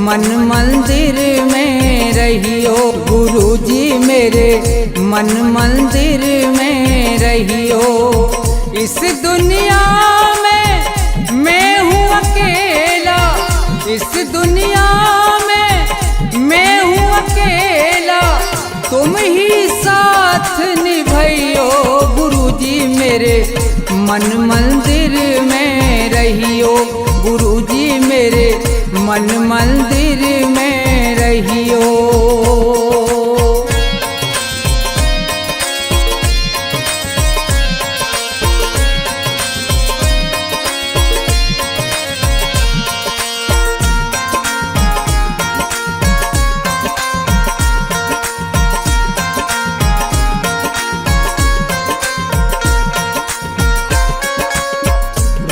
मन मंदिर में रहियो। गुरुजी मेरे मन मंदिर में रहियो। इस दुनिया में मैं हूँ अकेला, इस दुनिया में मैं हूँ अकेला, तुम ही साथ निभाइयो। गुरुजी मेरे मन मंदिर में रहियो। गुरुजी मेरे मन मंदिर में रहियो।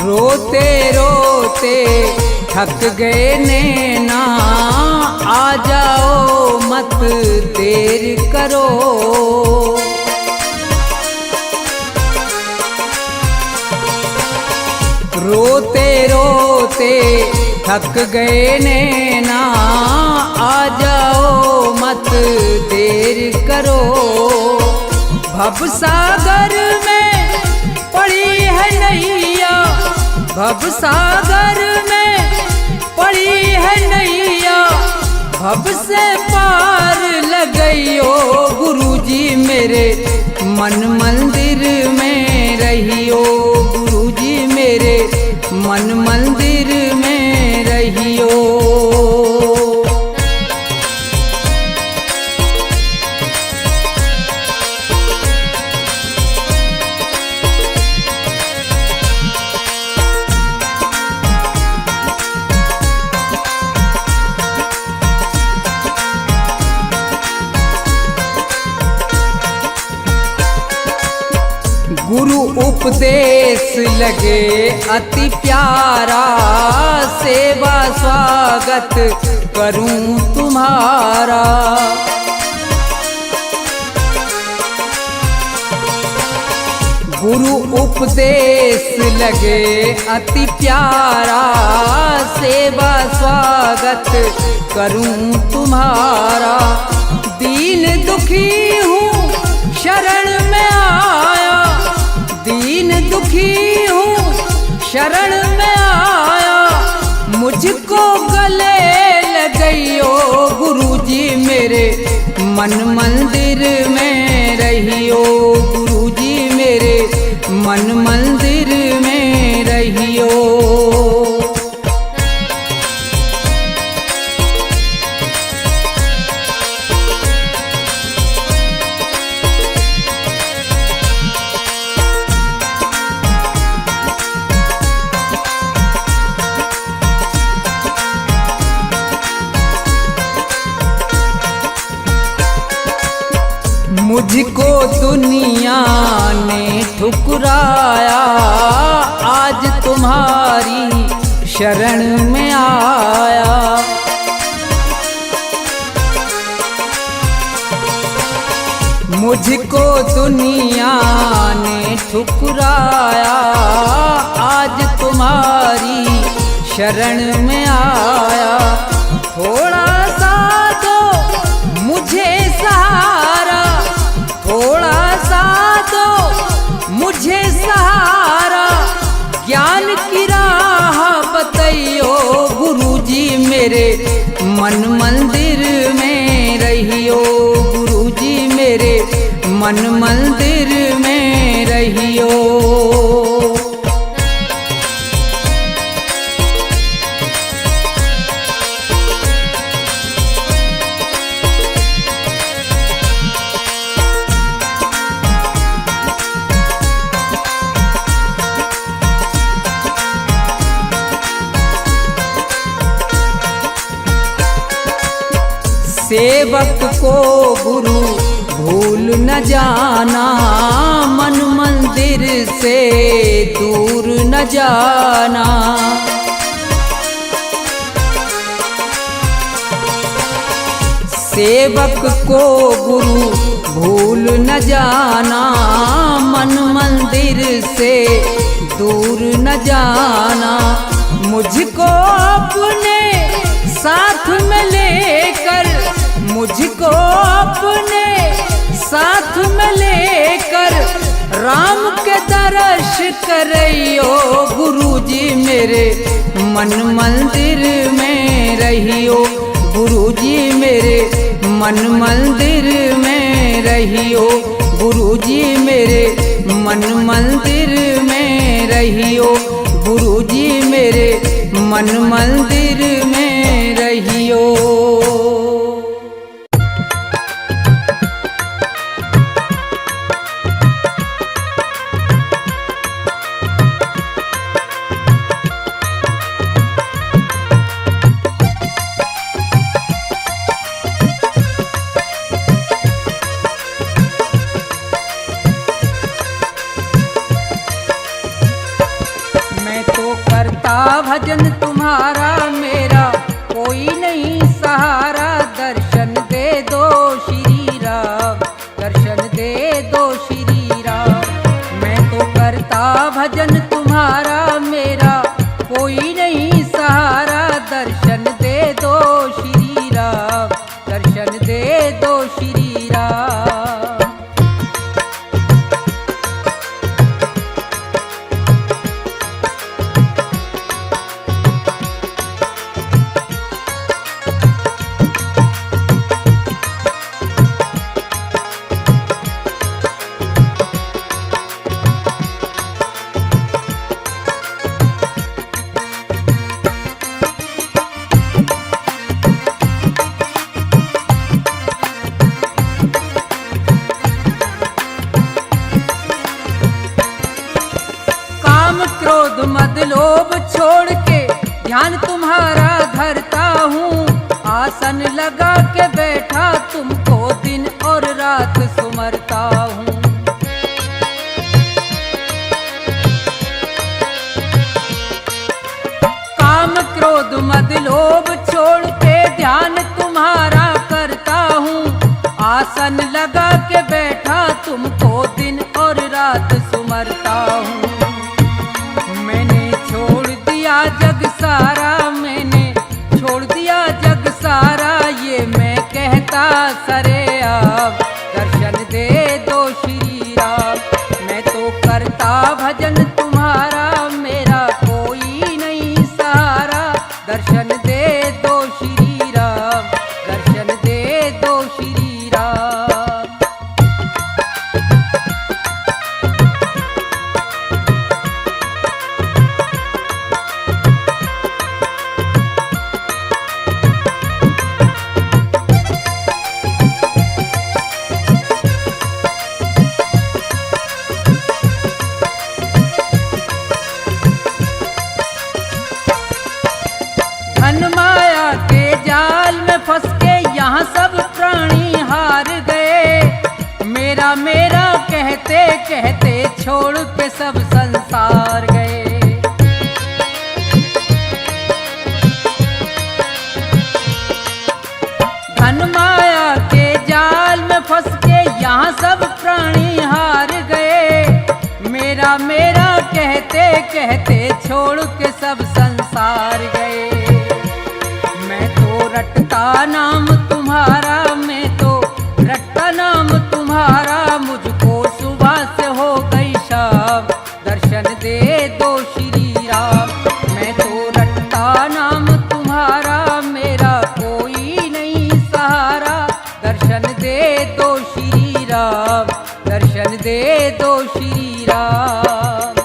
रोते रोते थक गए नैना, आ जाओ मत देर करो। रोते रोते थक गए नैना, आ जाओ मत देर करो। भवसागर में पड़ी है नैया, भवसागर में पड़ी है नैया, भव से पार लगइयो। गुरुजी मेरे मन मंदिर में रहियो। गुरुजी मेरे मन मंदिर में रहियो। गुरु उपदेश लगे अति प्यारा, सेवा स्वागत करूं तुम्हारा। गुरु उपदेश लगे अति प्यारा, सेवा स्वागत करूं तुम्हारा। दीन दुखी हूँ शरण में आया, दीन दुखी हूँ शरण में आया, मुझको गले लगइयो। गुरुजी मेरे मन मंदिर में रहियो। गुरुजी मेरे मन मंदिर में रहियो। मुझको दुनिया ने ठुकराया, आज तुम्हारी शरण में आया। मुझको दुनिया ने ठुकराया, आज तुम्हारी शरण में आया। थोड़ा सा दो मुझे सहारा, थोड़ा सा दो मुझे सहारा, ज्ञान की राह बताइयो। गुरुजी मेरे मन मंदिर में रहियो। गुरुजी मेरे मन मंदिर में रहियो। सेवक को गुरु भूल न जाना, मन मंदिर से दूर न जाना। सेवक को गुरु भूल न जाना, मन मंदिर से दूर न जाना। मुझको अपने साथ में लेकर मुझको अपने, साथ में लेकर राम के दर्श करियो गुरुजी मेरे मन मंदिर में रहियो, गुरुजी मेरे मन मंदिर में रहियो, गुरुजी मेरे मन मंदिर में रहियो, गुरुजी मेरे मन मंदिर में रहियो। भजन तुम्हारा मेरा कोई नहीं सहारा, दर्शन दे दो श्री राम, दर्शन दे दो श्री राम। मैं तो करता भजन तुम्हारा मेरा कोई नहीं सहारा, दर्शन दे दो श्री राम, दर्शन दे दो श्री राम। क्रोध मद लोभ छोड़ के ध्यान तुम्हारा धरता हूँ, आसन लगा के बैठा तुमको दिन और रात सुमरता हूँ। काम क्रोध मद लोभ छोड़ के ध्यान तुम्हारा करता हूँ, आसन लगा के बैठा तुमको दिन और रात सुमरता हूँ। जग सारा मैंने छोड़ दिया जग सारा, ये मैं कहता सरे आप, दर्शन दे दो श्री राम। मैं तो करता भजन तुम्हारा मेरा कोई नहीं सहारा, दर्शन दे दो श्री राम, दर्शन दे दो श्री राम। फंस के यहाँ सब प्राणी हार गए, मेरा मेरा कहते कहते छोड़ के सब संसार गए। धन माया के जाल में फंस के यहाँ सब प्राणी हार गए, मेरा मेरा कहते कहते छोड़ के सब संसार गए। रटता नाम तुम्हारा, मैं तो रटता नाम तुम्हारा, मुझको सुबह से हो गई शाम, दर्शन दे दो श्री राम। मैं तो रटता नाम तुम्हारा मेरा कोई नहीं सहारा, दर्शन दे दो श्री राम, दर्शन दे दो श्री राम।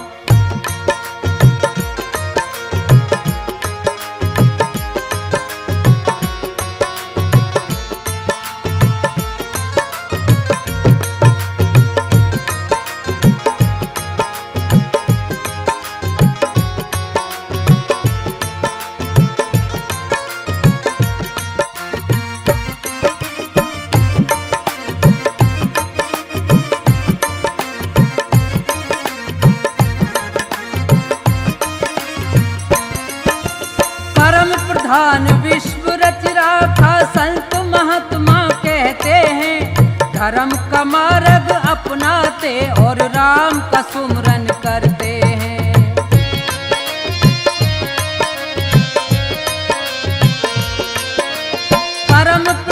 प्रधान विश्व रच राखा संत महात्मा कहते हैं, धर्म का मार्ग अपनाते और राम का सुमरन करते हैं।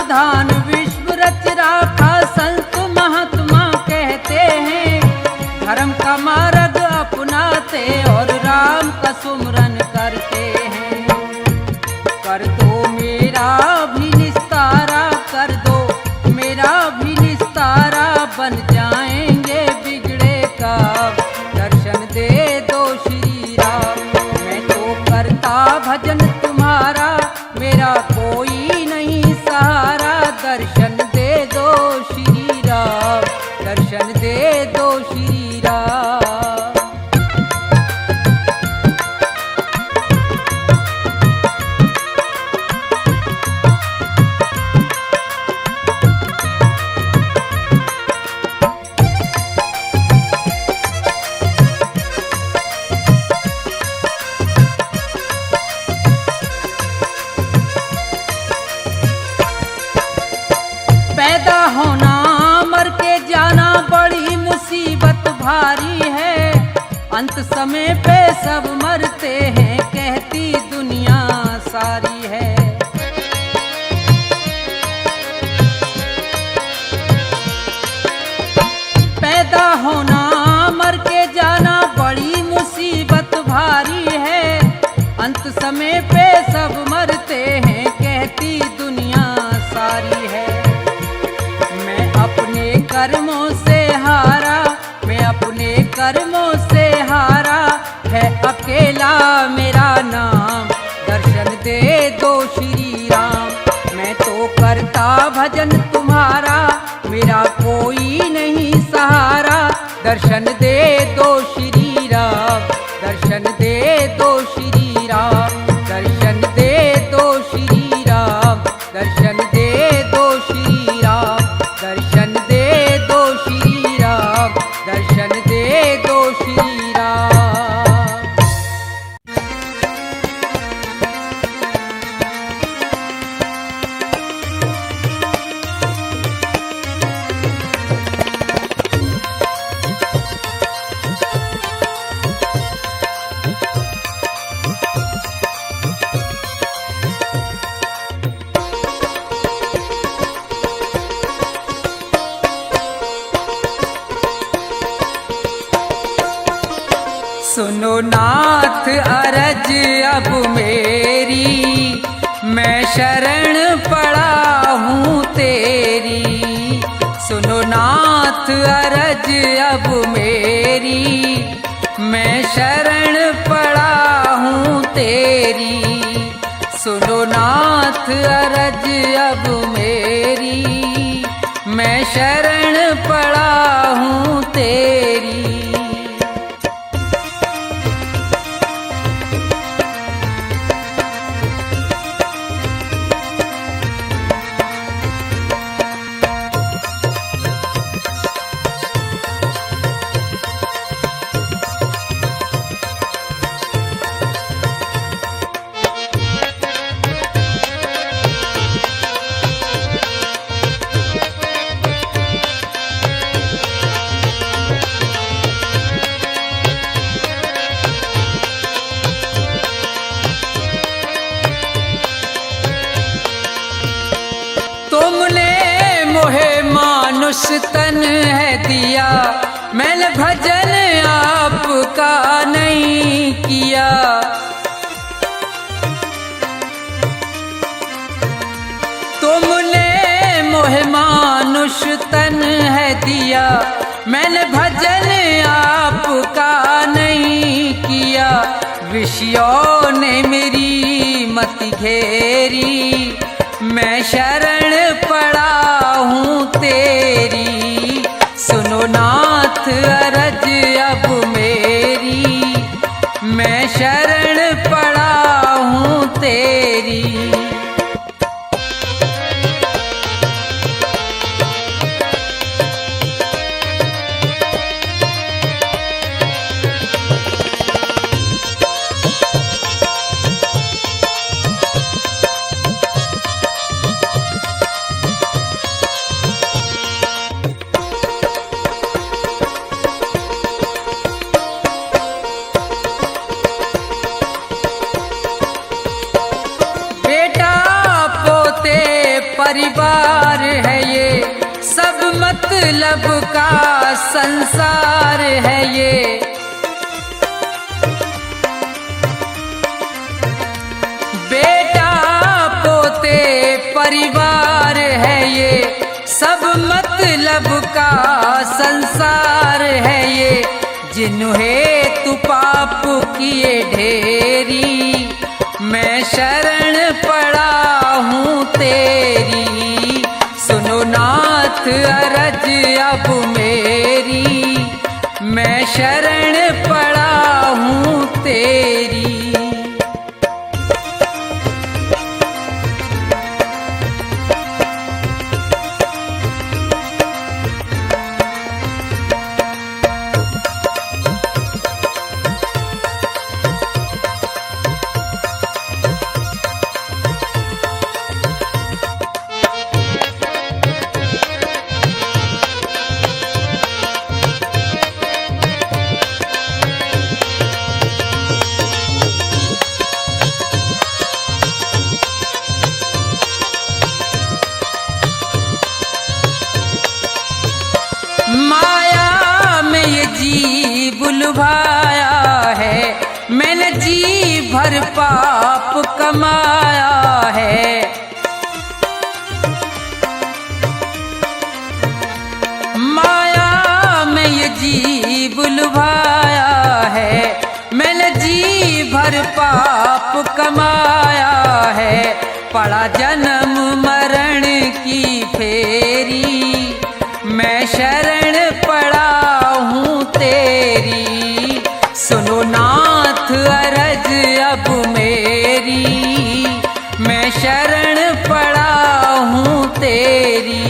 समाधान विश्व रच राखा संत महात्मा कहते हैं। धर्म का मार्ग अपनाते और राम का सुमरन करते हैं। कर दो मेरा भी निस्तारा, कर दो मेरा भी निस्तारा, बन जाएंगे बिगड़े का, दर्शन दे दो श्री राम। मैं तो करता भजन तुम्हारा, मेरा कोई नहीं सहारा, दर्शन दे दो श्री राम, दर्शन दे दो श्री राम। पैदा होना मर के जाना बड़ी मुसीबत भारी है। अंत समय पे सब मरते हैं, कहती दुनिया सारी है। पैदा होना मर के जाना बड़ी मुसीबत भारी है। अंत समय पे सब मरते हैं, कहती दुनिया सारी है। अपने कर्मों से हारा, मैं अपने कर्मों से हारा, है अकेला मेरा नाम, दर्शन दे दो श्री राम। मैं तो करता भजन तुम्हारा, मेरा कोई नहीं सहारा, दर्शन दे दो श्री राम, दर्शन दे दो श्री राम, दर्शन दे दो श्री राम, दर्शन दे दो श्री राम, दर्शन दे दो श्री राम, दर्शन दे दो श्री राम। सुनो नाथ अरज अब मेरी, मैं शरण पड़ा हूँ तेरी। सुनो नाथ अरज अब मेरी, मैं शरण पड़ा हूँ तेरी। सुनो नाथ अरज अब मेरी, मैं शरण पड़ा हूँ तेरी। मानुष तन है दिया, मैंने भजन आपका नहीं किया। तुमने मोहे मानुष तन है दिया, मैंने भजन आपका नहीं किया। विषयों ने मेरी मति घेरी, मैं शरण पड़ा हूँ तेरी। सुनो नाथ अरज अब मेरी, मैं शरण पड़ा हूँ तेरी। परिवार है ये, सब मतलब का संसार है ये। बेटा पोते परिवार है ये, सब मतलब का संसार है ये। जिन्हें तू पाप किए ढेरी, मैं शरण पड़ा हूँ तेरी। सुनो नाथ अरज अब मेरी, मैं शरण पड़ा हूँ तेरी। माया में ये जी बुलवाया है, मैंने जी भर पाप कमाया है। माया में ये जी बुलवाया है, मैंने जी भर पाप कमाया है। पड़ा जन्म मरण की फेरी, मैं शरण पड़ा हूँ तेरी। सुनो नाथ अरज अब मेरी, मैं शरण पड़ा हूँ तेरी।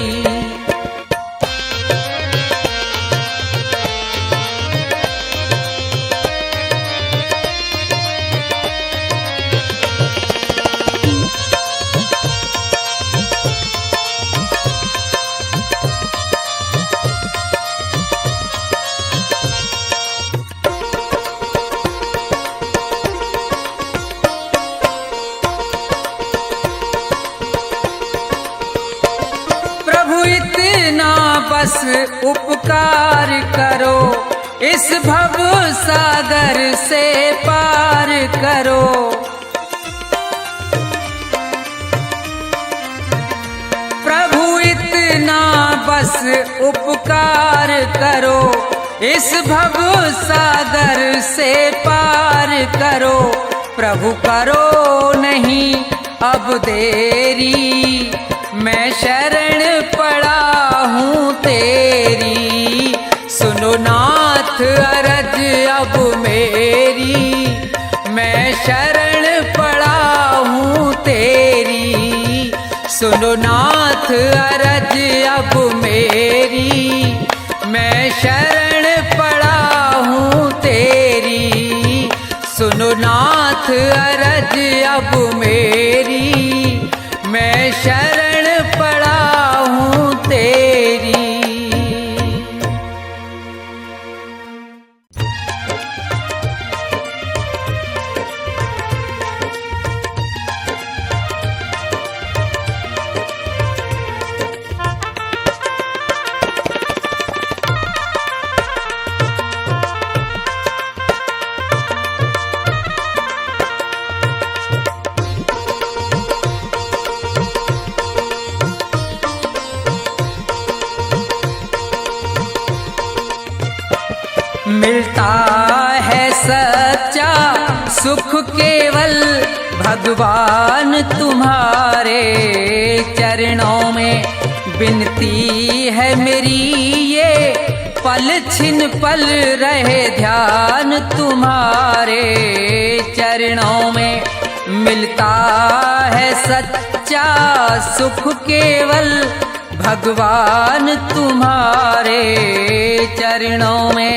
इतना बस उपकार करो, इस भव सागर से पार करो। प्रभु इतना बस उपकार करो, इस भव सागर से पार करो। प्रभु करो नहीं अब देरी, मैं शरण पड़ा हूँ तेरी। सुनो नाथ अरज अब मेरी, मैं शरण पड़ा हूँ तेरी। सुनो नाथ अरज अब मेरी, मैं शरण पड़ा हूँ तेरी। सुनो नाथ अरज अब मेरी, मैं शरण पड़ा हूँ तेरी। मिलता है सच्चा सुख केवल भगवान तुम्हारे चरणों में। विनती है मेरी ये पल छिन पल रहे ध्यान तुम्हारे चरणों में। मिलता है सच्चा सुख केवल भगवान तुम्हारे चरणों में।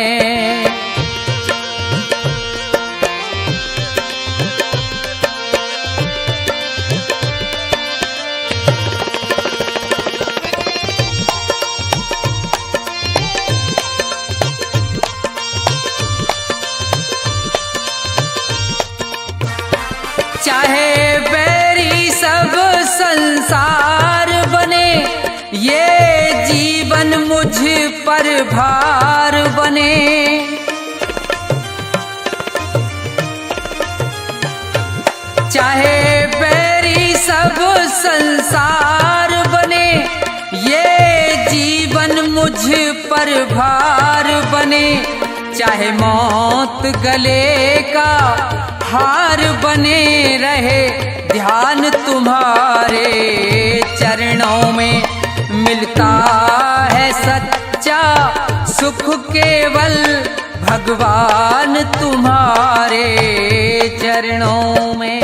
चाहे बैरी सब संसार बने, ये जीवन मुझ पर भार बने। चाहे बैरी सब संसार बने, ये जीवन मुझ पर भार बने। चाहे मौत गले का हार बने रहे, ध्यान तुम्हारे चरणों में मिलता है सच्चा सुख केवल भगवान तुम्हारे चरणों में।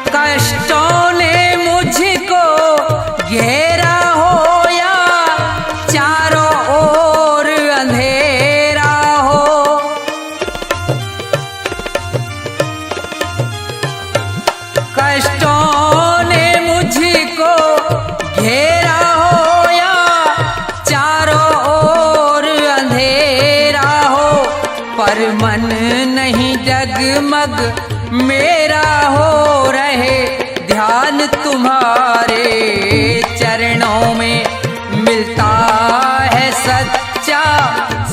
कष्टों ने मुझको घेरा हो या चारों ओर अंधेरा हो, कष्टों ने मुझको घेरा हो या चारों ओर अंधेरा हो, पर मन नहीं डगमग मेरा हो रहे, ध्यान तुम्हारे चरणों में मिलता है सच्चा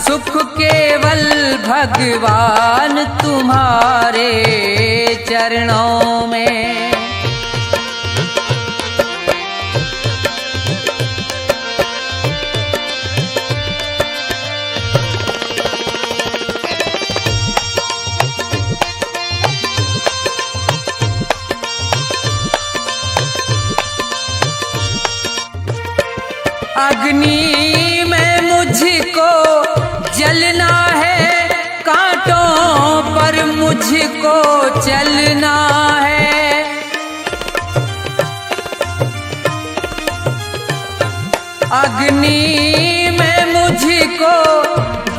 सुख केवल भगवान तुम्हारे चरणों में। अग्नि में मुझको जलना है, कांटों पर मुझको चलना है। अग्नि में मुझको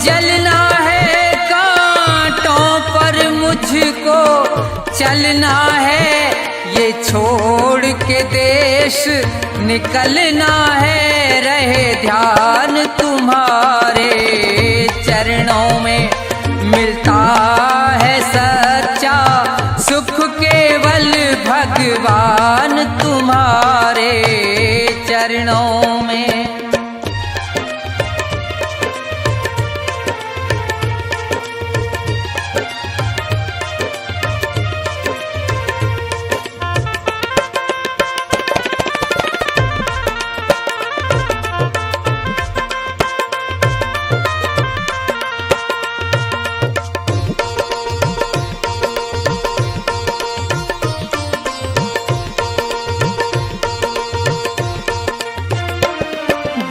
जलना है, कांटों पर मुझको चलना है। ये छोड़ के देश निकलना है, रहे ध्यान तुम्हारे चरणों में मिलता है सच्चा सुख केवल भगवान तुम्हारे चरणों में।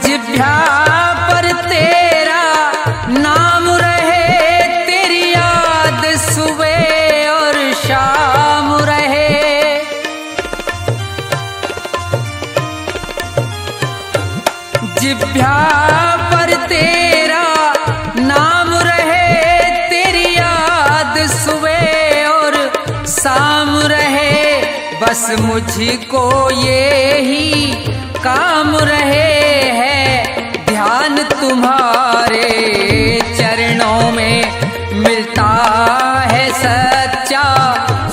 जिभ्या पर तेरा नाम रहे, तेरी याद सुबह और शाम रहे। जिभ्या पर तेरा नाम रहे, तेरी याद सुबह और शाम रहे। बस मुझको ये ही काम रहे है, ध्यान तुम्हारे चरणों में मिलता है सच्चा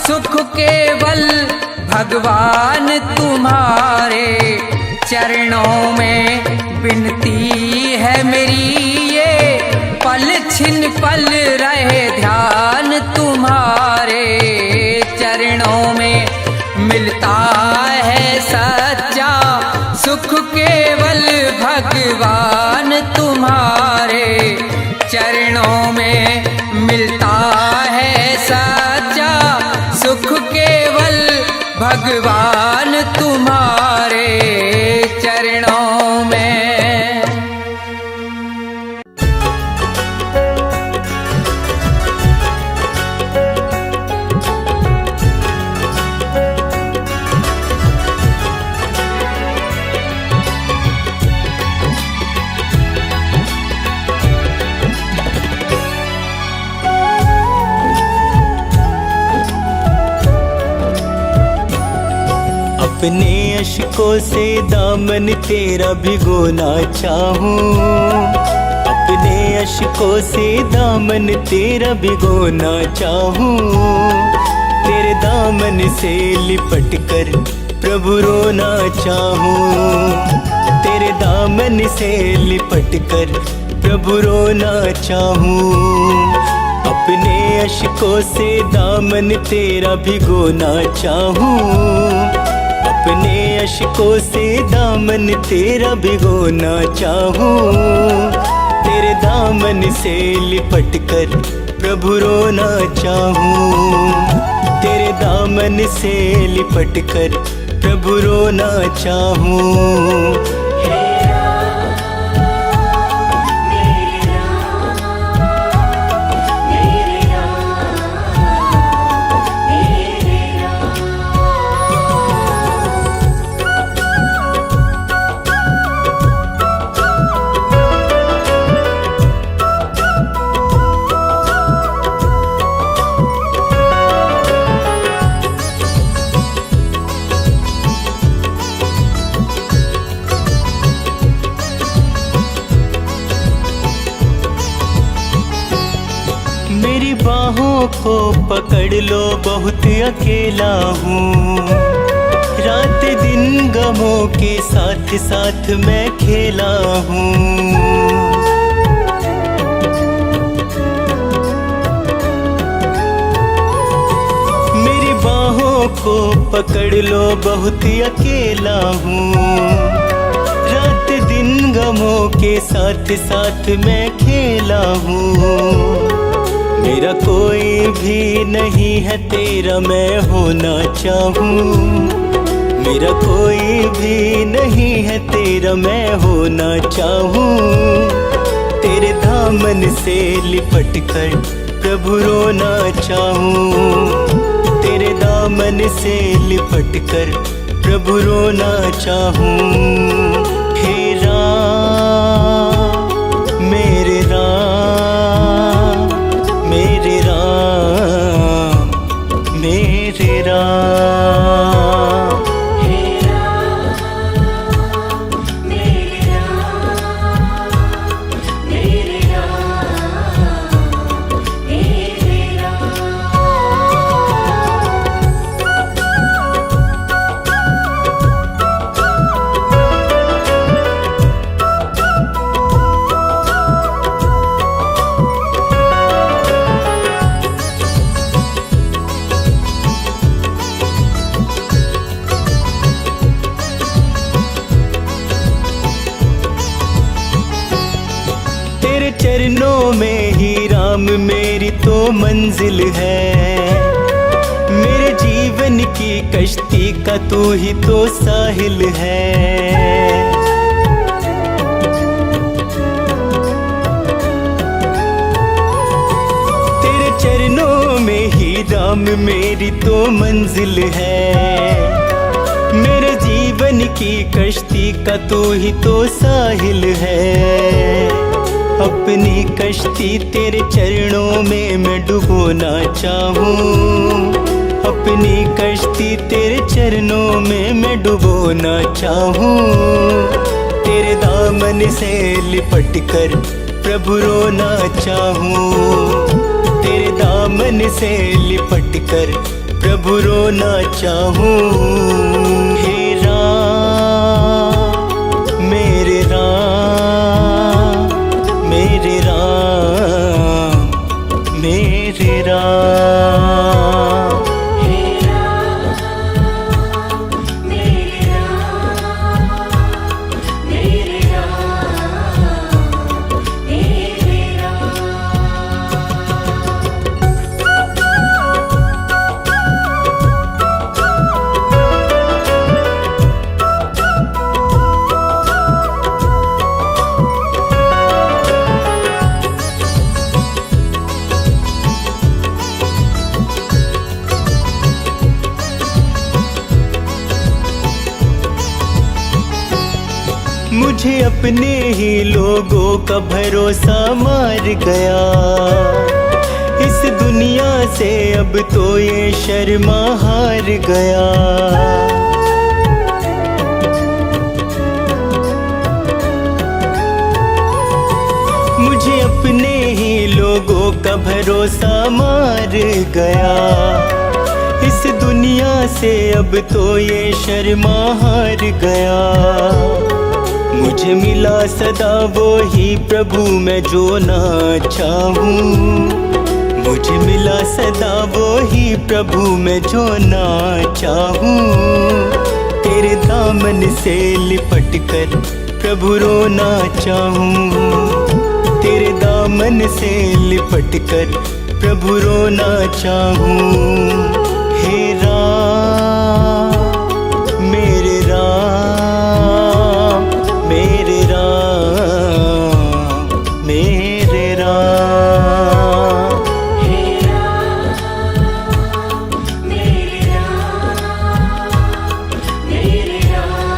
सुख केवल भगवान तुम्हारे चरणों में। विनती है मेरी ये पल छिन पल रहे, ध्यान तुम्हारे चरणों में मिलता है सच्चा सुख केवल भगवान तुम्हारे चरणों में मिलता है सच्चा सुख केवल भगवान तुम्हारे चरणों में। अपने अश्कों से दामन तेरा भिगोना चाहूं, अपने अश्कों से दामन तेरा भिगोना चाहूं। तेरे दामन से लिपट कर प्रभु रोना चाहूं, तेरे दामन से लिपट कर प्रभु रोना चाहूं। अपने अश्कों से दामन तेरा भिगोना चाहूं, अपने अश्कों से दामन तेरा भिगोना चाहूं। तेरे दामन से लिपट कर प्रभु रोना चाहूं, तेरे दामन से लिपट कर प्रभु रोना चाहूं। मेरी बाहों को पकड़ लो, बहुत अकेला हूँ। रात दिन गमों के साथ साथ मैं खेला हूँ। मेरी बाहों को पकड़ लो, बहुत अकेला हूँ। रात दिन गमों के साथ साथ मैं खेला हूँ। मेरा कोई भी नहीं है तेरा मैं होना चाहूँ, मेरा कोई भी नहीं है तेरा मैं होना चाहूँ। तेरे दामन से लिपट कर प्रभु रोना चाहूँ, तेरे दामन से लिपट कर प्रभु रोना चाहूँ। हे राम मेरे राम, मेरे राम मेरे राम। हे राम मेरे राम, मेरे राम मेरे राम। तेरे चरणों में ही राम मेरी तो मंजिल है। मेरे जीवन की कश्ती का तू ही तो साहिल है। तेरे चरणों में ही राम मेरी तो मंजिल है। मेरे जीवन की कश्ती का तू ही तो साहिल है। अपनी कश्ती तेरे चरणों में मैं डुबोना चाहूँ, अपनी कश्ती तेरे चरणों में मैं डुबोना चाहूँ। तेरे दामन से लिपट कर प्रभु रोना चाहूँ, तेरे दामन से लिपट कर प्रभु रोना चाहूँ। हे राम मेरे राम, मेरे राम मेरे राम। हे राम मेरे राम, मेरे राम मेरे राम। मुझे अपने ही लोगों का भरोसा मार गया। इस दुनिया से अब तो ये शर्मा हार गया। मुझे अपने ही लोगों का भरोसा मार गया। इस दुनिया से अब तो ये शर्मा हार गया। मुझे मिला सदा वो ही प्रभु मैं जो ना चाहूं। मुझे मिला सदा वो ही प्रभु मैं जो ना चाहूं। तेरे दामन से लिपट कर प्रभु रोना चाहूं। तेरे दामन से लिपट कर प्रभु रोना चाहूं। हे राम मेरे राम मेरे राम मेरे राम। हे राम मेरे राम मेरे राम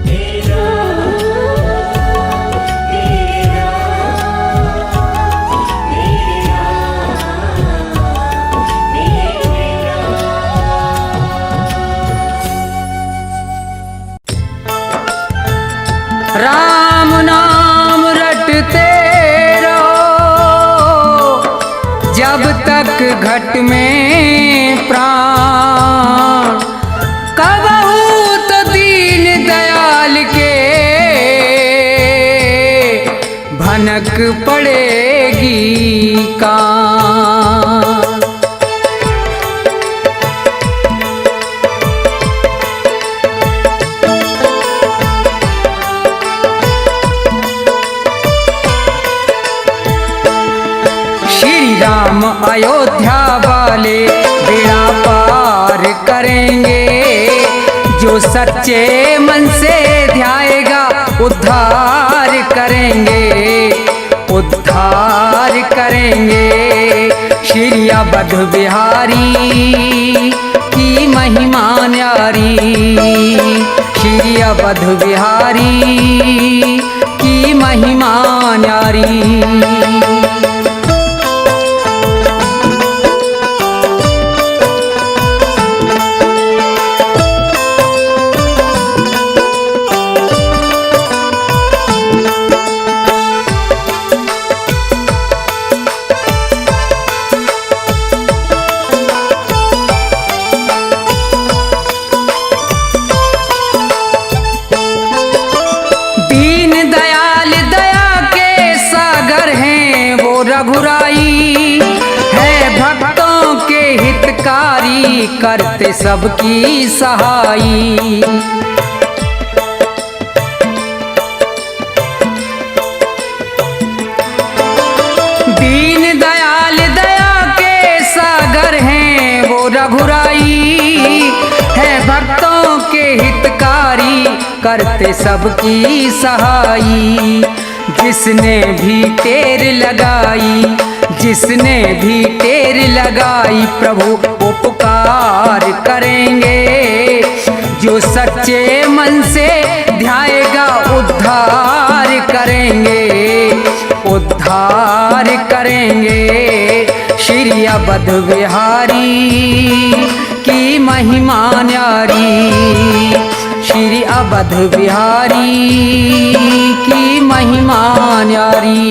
मेरे राम। हे राम मेरे राम नाम रटते रहो जब तक घट में प्राण। कबहू तो दीन दयाल के भनक पड़ेगी कान। राम अयोध्या वाले बेड़ा पार करेंगे। जो सच्चे मन से ध्याएगा उद्धार करेंगे उद्धार करेंगे। श्री अवध बिहारी की महिमा न्यारी। श्री अवध बिहारी की महिमा न्यारी। रघुराई है भक्तों के हितकारी करते सबकी सहाई। दीन दयाल दया के सागर हैं वो रघुराई है भक्तों के हितकारी करते सबकी सहाई। जिसने भी टेर लगाई जिसने भी टेर लगाई प्रभु उपकार करेंगे। जो सच्चे मन से ध्याएगा उद्धार करेंगे उद्धार करेंगे। श्री अवध बिहारी की महिमा न्यारी। श्री अवध बिहारी की महिमा न्यारी।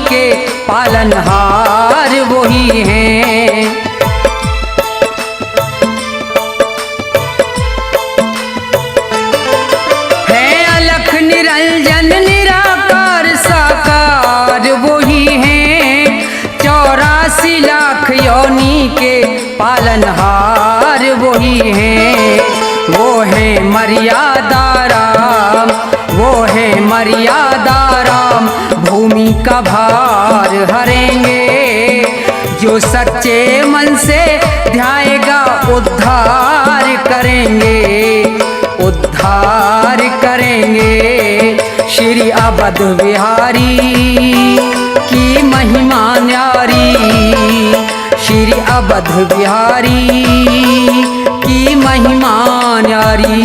के पालनहार वही हैं। है अलख निरंजन निराकार साकार वही हैं। 84 लाख योनि के पालनहार वही हैं। वो है मर्यादा राम वो है मर्यादा राम भूमि का भार हरेंगे। जो सच्चे मन से ध्याएगा उद्धार करेंगे, उद्धार करेंगे। श्री अवध बिहारी की महिमा न्यारी, श्री अवध बिहारी की महिमा न्यारी।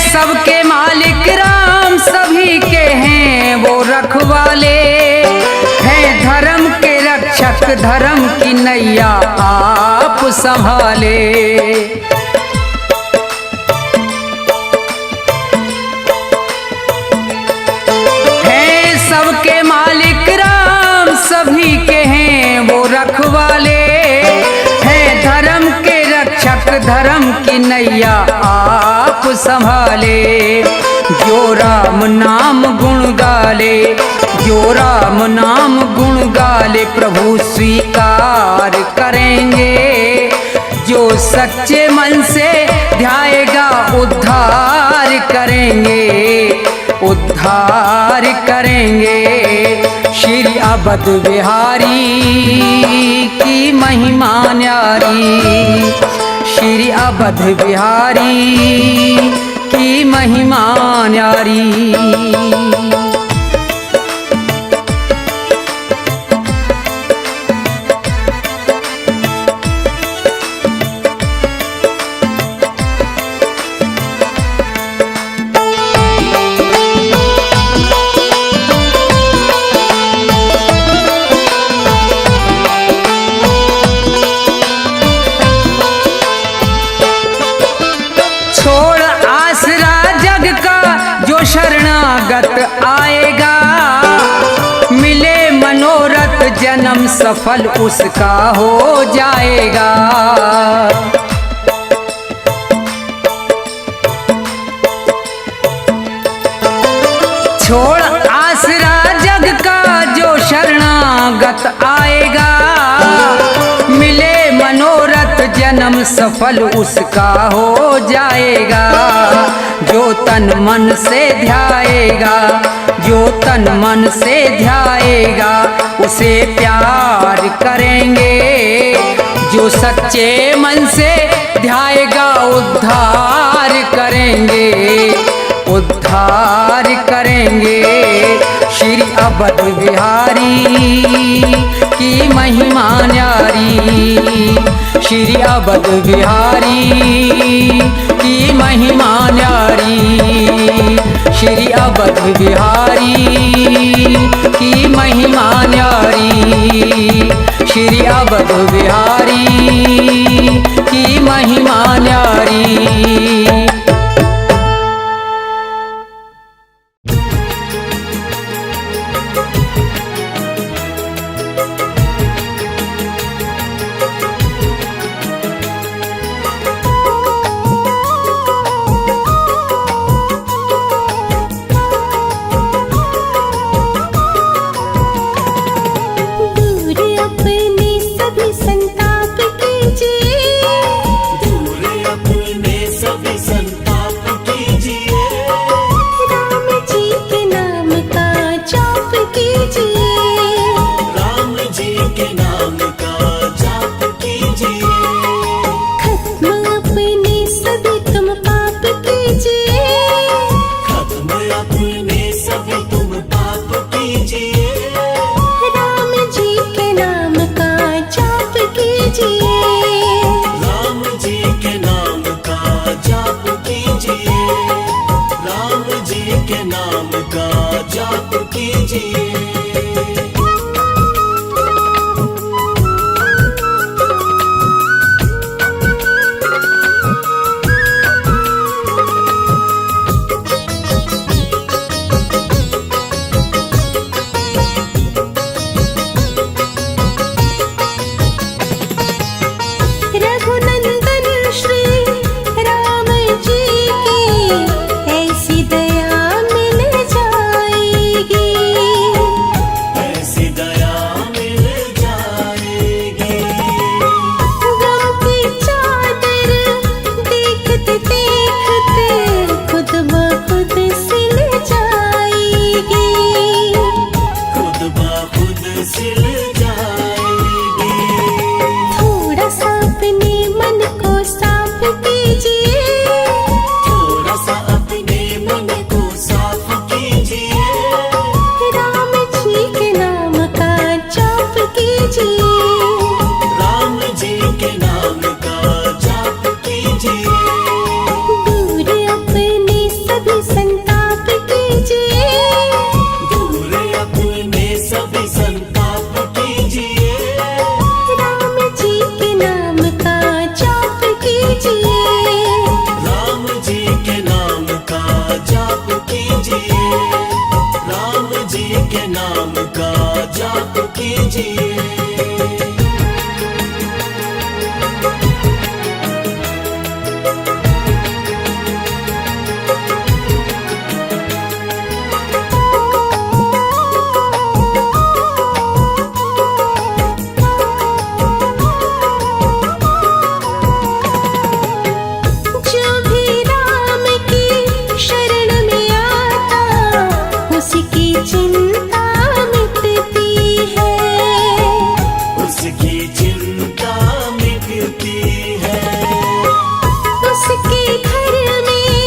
सबके मालिक राम सभी के हैं वो रखवाले, हैं धर्म के रक्षक धर्म की नैया आप संभाले। हैं सबके मालिक राम सभी के हैं वो रखवाले, हैं धर्म के रक्षक धर्म की नैया आप संभाले। जो राम नाम गुण गाले, जो राम नाम गुण गाले प्रभु स्वीकार करेंगे। जो सच्चे मन से ध्याएगा उद्धार करेंगे, उद्धार करेंगे। श्री अवध बिहारी की महिमा न्यारी, श्री अवध बिहारी की महिमा न्यारी। शरणागत आएगा, मिले मनोरथ जन्म सफल उसका हो जाएगा। छोड़ आसरा जग का जो शरणागत आएगा, मिले मनोरथ जन्म सफल उसका हो जाएगा। जो तन मन से ध्याएगा, जो तन मन से ध्याएगा उसे प्यार करेंगे। जो सच्चे मन से ध्याएगा उद्धार करेंगे, उद्धार करेंगे। श्री अवध बिहारी की महिमा न्यारी, श्री अवध बिहारी की महिमा न्यारी, श्री अवध बिहारी की महिमा न्यारी, श्री अवध बिहारी की महिमा न्यारी। दूर अपने सब के नाम का जाप कीजिए। जो भी राम की शरण में आता उसकी चिंता मिटती है, उसकी चिंता मिटती है। उसके घर में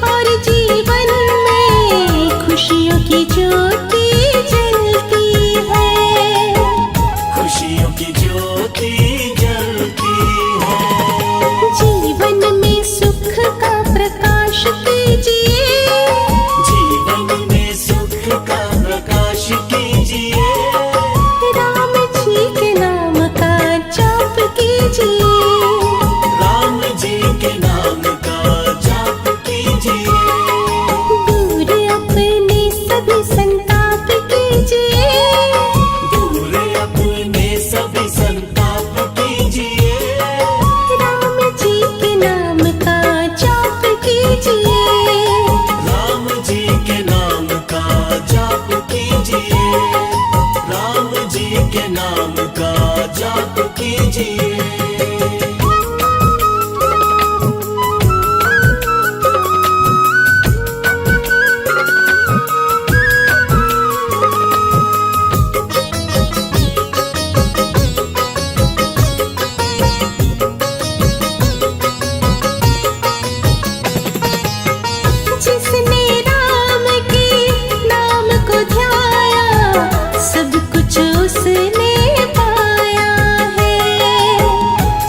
और जीवन में खुशियों की ज्योति जलती है, खुशियों की ज्योति जलती है। जीवन में सुख का प्रकाश कीजिए, जीवन में सुख का प्रकाश कीजिए। राम जी के नाम का जाप कीजिए, राम जी के नाम का जाप कीजिए। दूर अपने सभी संताप कीजिए, दूर अपने सभी संताप कीजिए। राम जी के नाम का जाप कीजिए, राम जी के नाम का जाप कीजिए। राम जी के नाम का जाप कीजिए। जिसने राम के नाम को ध्याया सब कुछ उसने पाया है,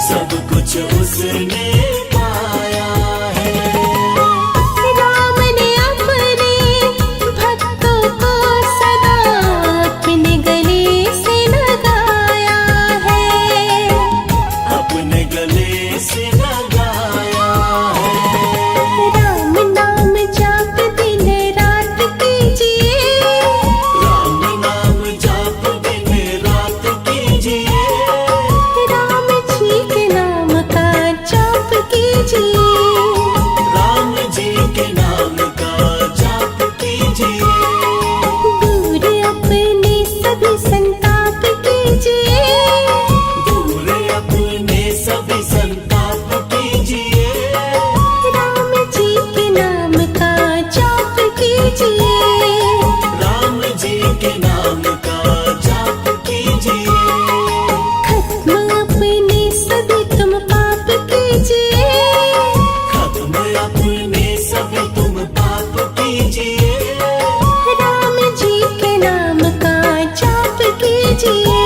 सब कुछ उसने पाया है। राम ने अपने भक्तों को सदा अपने गले से लगाया है, अपने गले से लगाया है। राम नाम जाप दिन रात कीजिए, राम नाम जाप दिन रात कीजिए। राम जी के नाम का जाप कीजिए, राम जी के नाम का जाप कीजिए। दूर अपने सभी संताप कीजिए, दूर अपने सभी संताप कीजिए। राम जी के नाम का जाप कीजिए, राम जी के नाम का जाप कीजिए। खत्म अपने सभी तुम पाप कीजिए, खत्म अपने सभी तुम पाप कीजिए। राम जी के नाम का जाप कीजिए,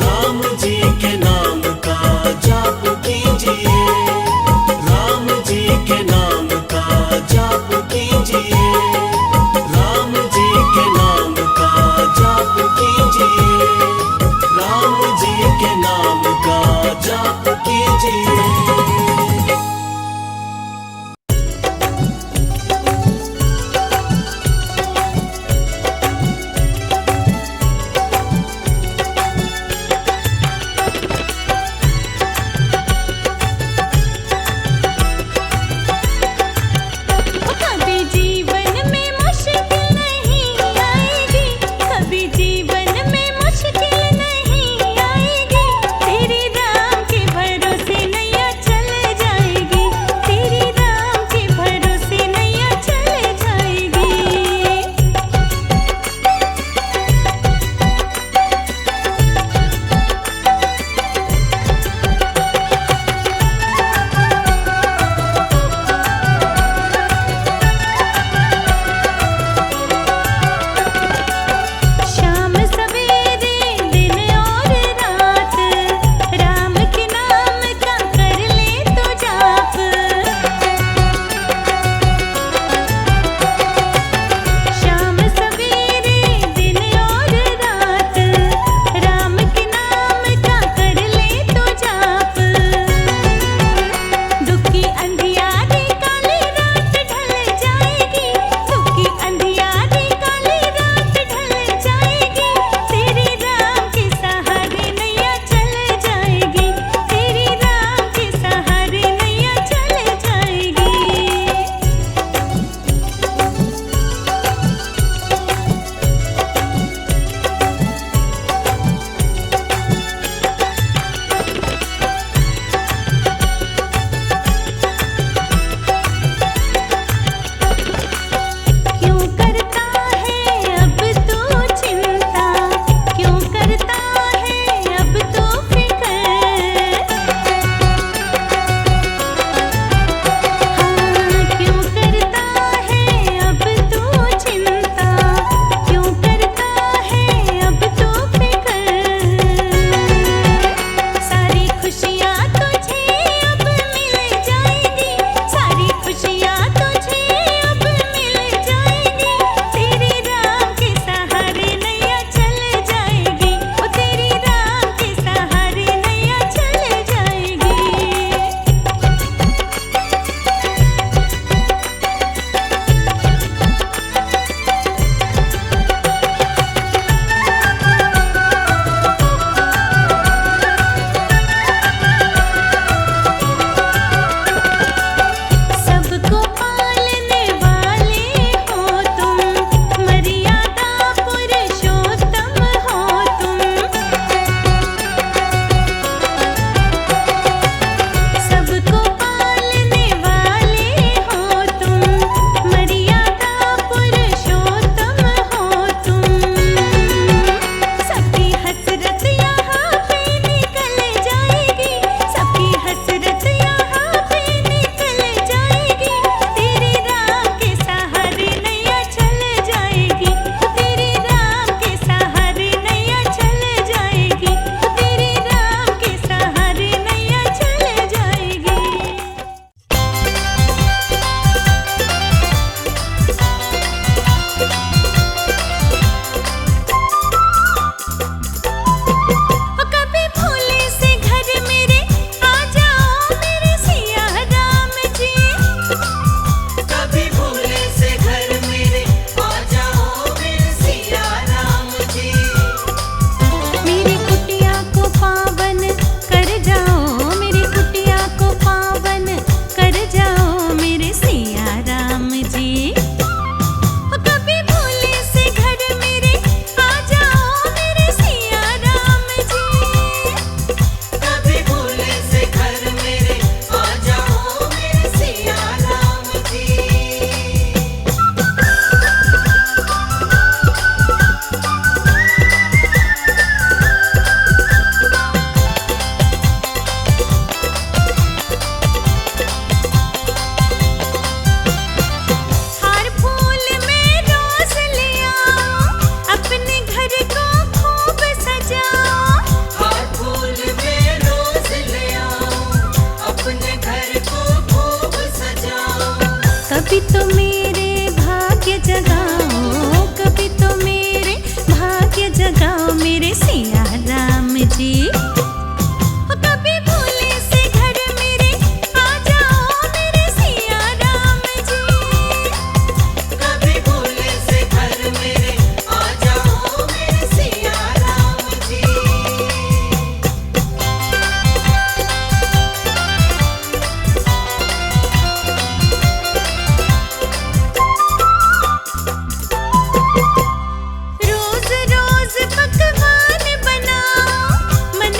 राम जी के नाम का जाप कीजिए। राम जी के नाम का जाप कीजिए। राम जी के नाम का जाप कीजिए। राम जी के नाम का जाप कीजिए। कभी तो मेरे भाग्य जगाओ, कभी तो मेरे भाग्य जगाओ मेरे सिया राम जी। कभी भोले से घर मेरे आ जाओ मेरे सिया राम जी। कभी भोले से घर मेरे आ जाओ मेरे सिया राम जी। रोज रोज पकवान बनाओ, मन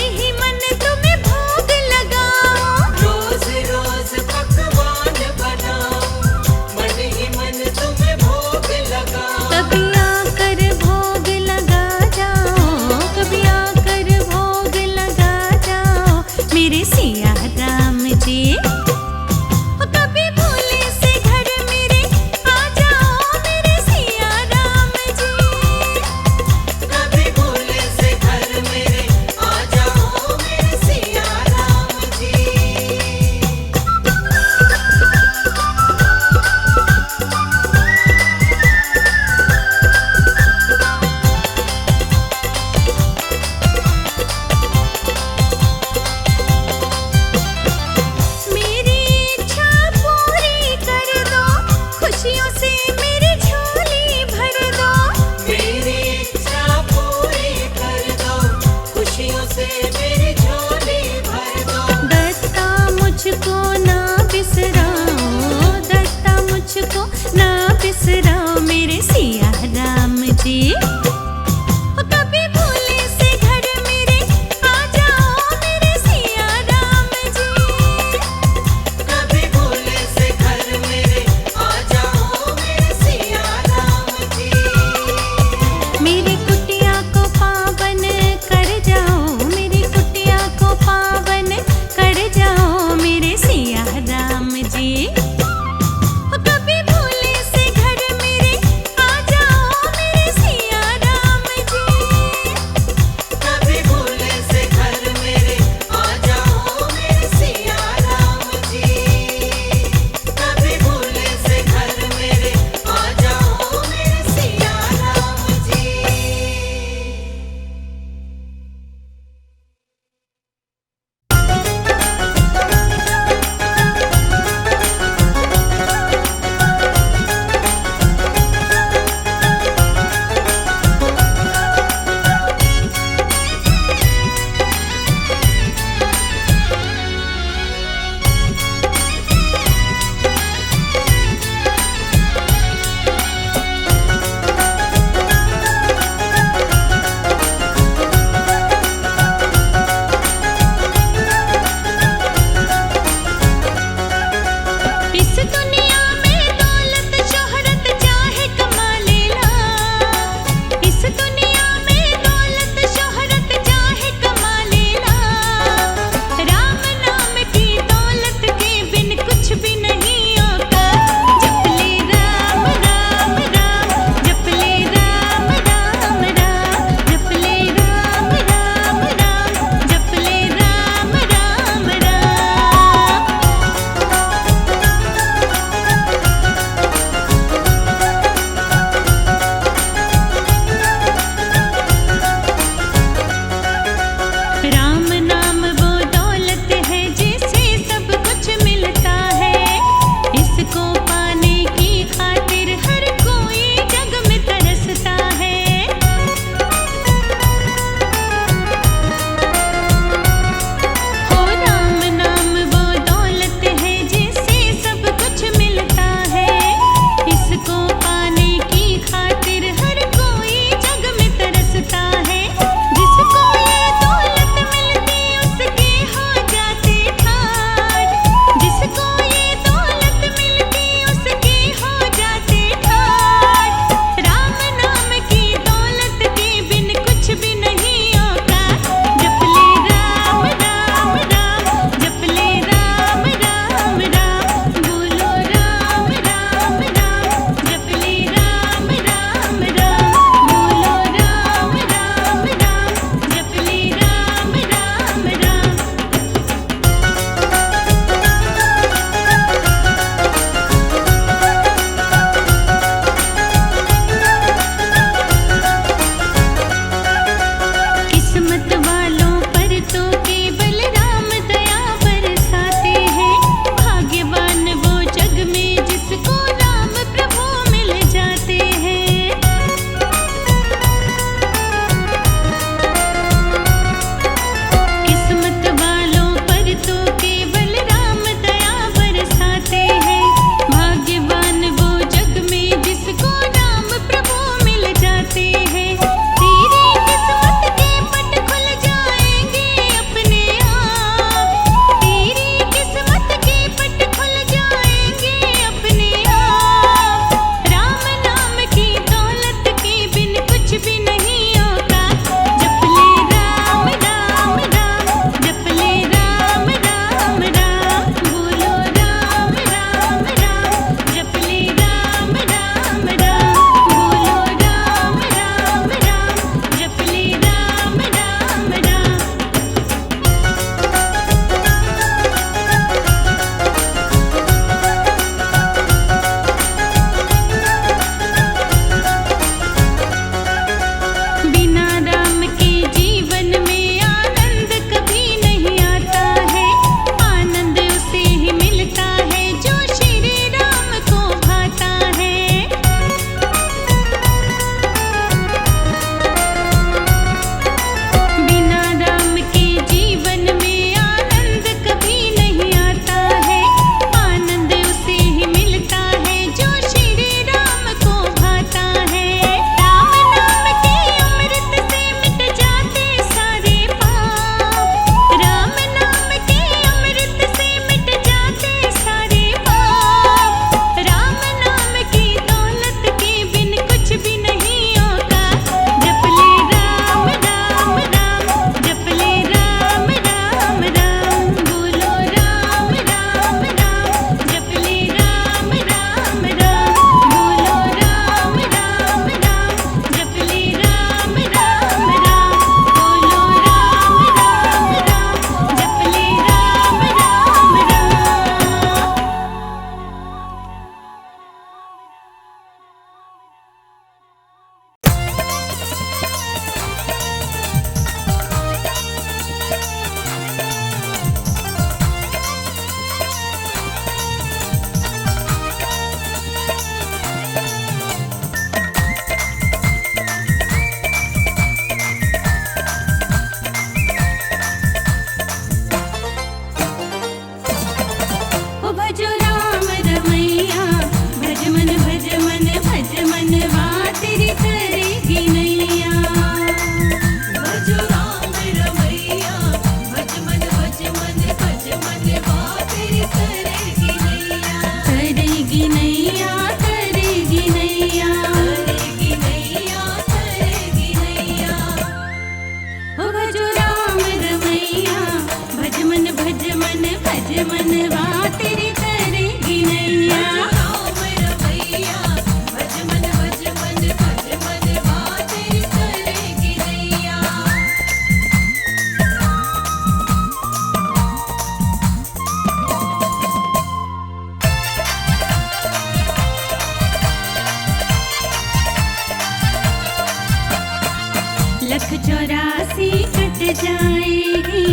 जाएगी,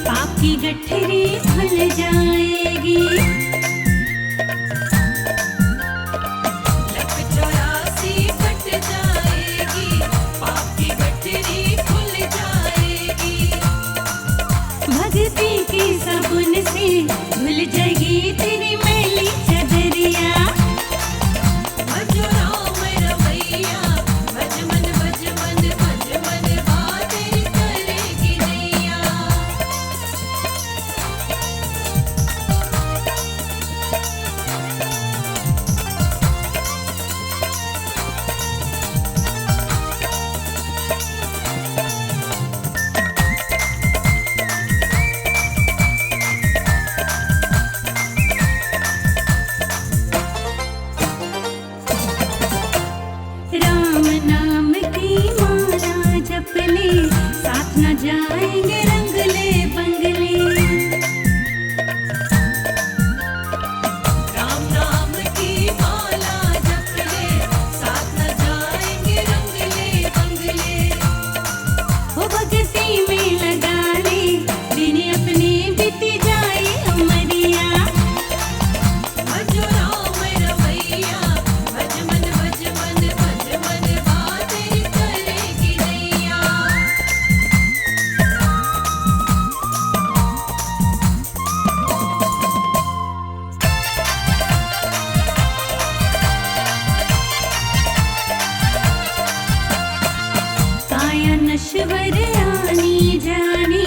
पाप की गठरी खुल जाएगी। लख 84 कट जाएगी, पाप की गठरी खुल जाएगी। भक्ति की साबुन से धुल जाएगी तेरी मैली चदरिया। भजो राम रमैया, भज मन भज मन भज मन बातें करेगी नैया। राम नाम की माला जप ले, साथ न जाएंगे रंगले बंगले। राम नाम की माला जप ले, साथ न जाएंगे रंगले बंगले। वो भक्ति में लगा ले, दिन अपने बीत जाए अमरिया। भजो राम रमैया, भज मन भज मन भज मन बातें करेगी नैया। काया नश्वर आनी जानी,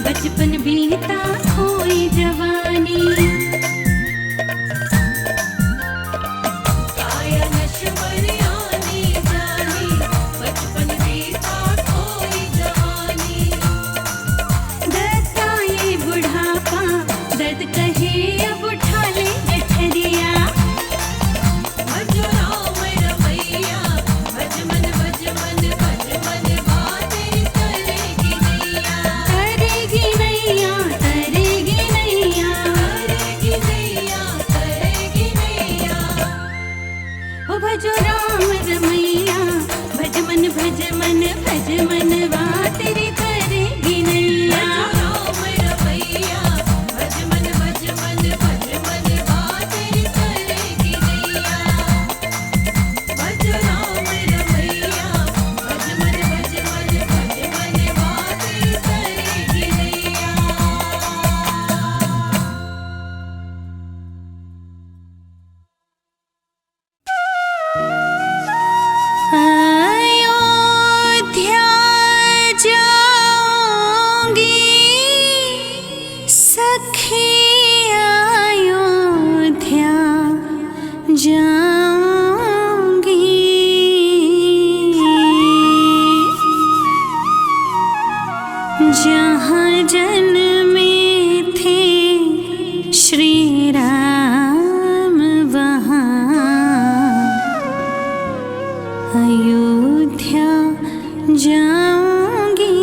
बचपन बीता खोई जवानी। काया नश्वर आनी जानी, बचपन बीता खोई जवानी। दर्द आए बुढ़ापा, दर्द कहे अब उठा ले गठरिया। भजो राम रमैया, भज मन भज मन भज मन बातें करेगी नैया। करेगी नैया, करेगी नैया। करेगी नैया, करेगी नैया। ओ भजो राम रमैया, भज मन भज मन भज मन तेरी करेगी नैया। भजो राम रमैया, भज मन भज मन भज मन बातें करेगी नैया। भजो राम रमैया, भज मन भज मन भज मन बातें करेगी नैया। अयोध्या जाऊंगी, सखी अयोध्या जाऊंगी। जहाँ जन्मे थे श्री राम, वहाँ अयोध्या जाऊंगी।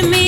में